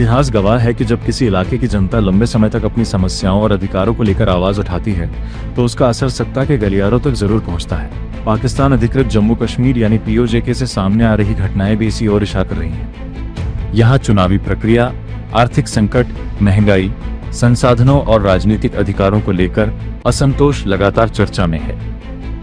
इतिहास गवाह है कि जब किसी इलाके की जनता लंबे समय तक अपनी समस्याओं और अधिकारों को लेकर आवाज उठाती है तो उसका असर सत्ता के गलियारों तक जरूर पहुंचता है। पाकिस्तान अधिकृत जम्मू कश्मीर यानी पीओजेके से सामने आ रही घटनाएं भी इसी ओर इशारा कर रही हैं। यहाँ चुनावी प्रक्रिया, आर्थिक संकट, महंगाई, संसाधनों और राजनीतिक अधिकारों को लेकर असंतोष लगातार चर्चा में है।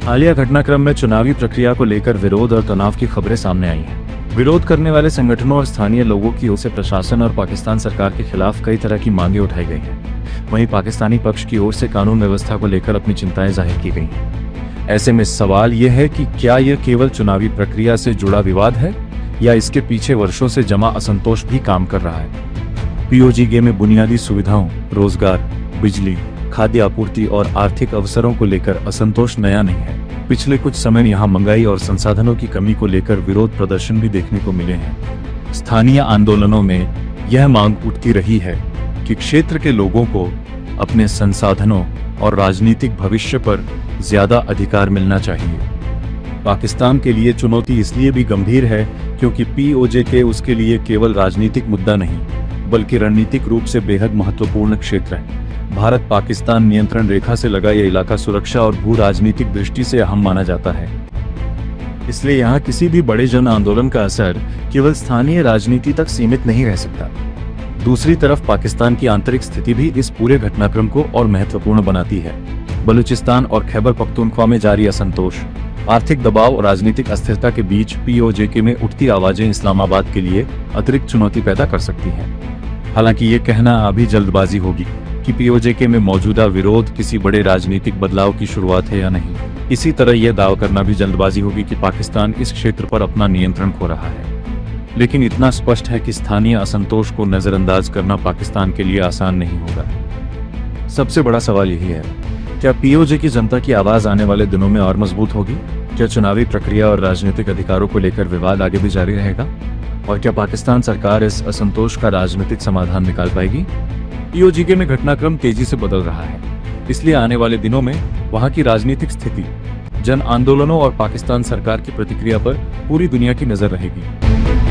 हालिया घटनाक्रम में चुनावी प्रक्रिया को लेकर विरोध और तनाव की खबरें सामने आई हैं। विरोध करने वाले संगठनों और स्थानीय लोगों की ओर से प्रशासन और पाकिस्तान सरकार के खिलाफ कई तरह की मांगें उठाई गई हैं। वहीं पाकिस्तानी पक्ष की ओर से कानून व्यवस्था को लेकर अपनी चिंताएं जाहिर की गई हैं। ऐसे में सवाल यह है कि क्या यह केवल चुनावी प्रक्रिया से जुड़ा विवाद है या इसके पीछे वर्षों से जमा असंतोष भी काम कर रहा है। पीओजेके में बुनियादी सुविधाओं, रोजगार, बिजली, खाद्य आपूर्ति और आर्थिक अवसरों को लेकर असंतोष नया नहीं है। पिछले कुछ समय यहाँ महंगाई और संसाधनों की कमी को लेकर विरोध प्रदर्शन भी देखने को मिले हैं। स्थानीय आंदोलनों में यह मांग उठती रही है कि क्षेत्र के लोगों को अपने संसाधनों और राजनीतिक भविष्य पर ज्यादा अधिकार मिलना चाहिए। पाकिस्तान के लिए चुनौती इसलिए भी गंभीर है क्योंकि पीओजेके उसके लिए केवल राजनीतिक मुद्दा नहीं बल्कि रणनीतिक रूप से बेहद महत्वपूर्ण क्षेत्र है। भारत पाकिस्तान नियंत्रण रेखा से लगा यह इलाका सुरक्षा और भू राजनीतिक दृष्टि से अहम माना जाता है। इसलिए यहाँ किसी भी बड़े जन आंदोलन का असर केवल स्थानीय राजनीति तक सीमित नहीं रह सकता। दूसरी तरफ पाकिस्तान की आंतरिक स्थिति भी इस पूरे घटनाक्रम को और महत्वपूर्ण बनाती है। बलूचिस्तान और खैबर पख्तूनख्वा में जारी असंतोष, आर्थिक दबाव और राजनीतिक अस्थिरता के बीच पीओजेके में उठती आवाजें इस्लामाबाद के लिए अतिरिक्त चुनौती पैदा कर सकती हैं। हालांकि ये कहना अभी जल्दबाजी होगी कि पीओजेके में मौजूदा विरोध किसी बड़े राजनीतिक बदलाव की शुरुआत है या नहीं। इसी तरह यह दावा करना भी जल्दबाजी होगी कि पाकिस्तान इस क्षेत्र पर अपना नियंत्रण खो रहा है। लेकिन इतना स्पष्ट है कि स्थानीय असंतोष को नजरअंदाज करना पाकिस्तान के लिए आसान नहीं होगा। सबसे बड़ा सवाल यही है, क्या पीओजेके की जनता की आवाज आने वाले दिनों में और मजबूत होगी? क्या चुनावी प्रक्रिया और राजनीतिक अधिकारों को लेकर विवाद आगे भी जारी रहेगा? और क्या पाकिस्तान सरकार इस असंतोष का राजनीतिक समाधान निकाल पाएगी? पीओजेके में घटनाक्रम तेजी से बदल रहा है, इसलिए आने वाले दिनों में वहां की राजनीतिक स्थिति, जन आंदोलनों और पाकिस्तान सरकार की प्रतिक्रिया पर पूरी दुनिया की नजर रहेगी।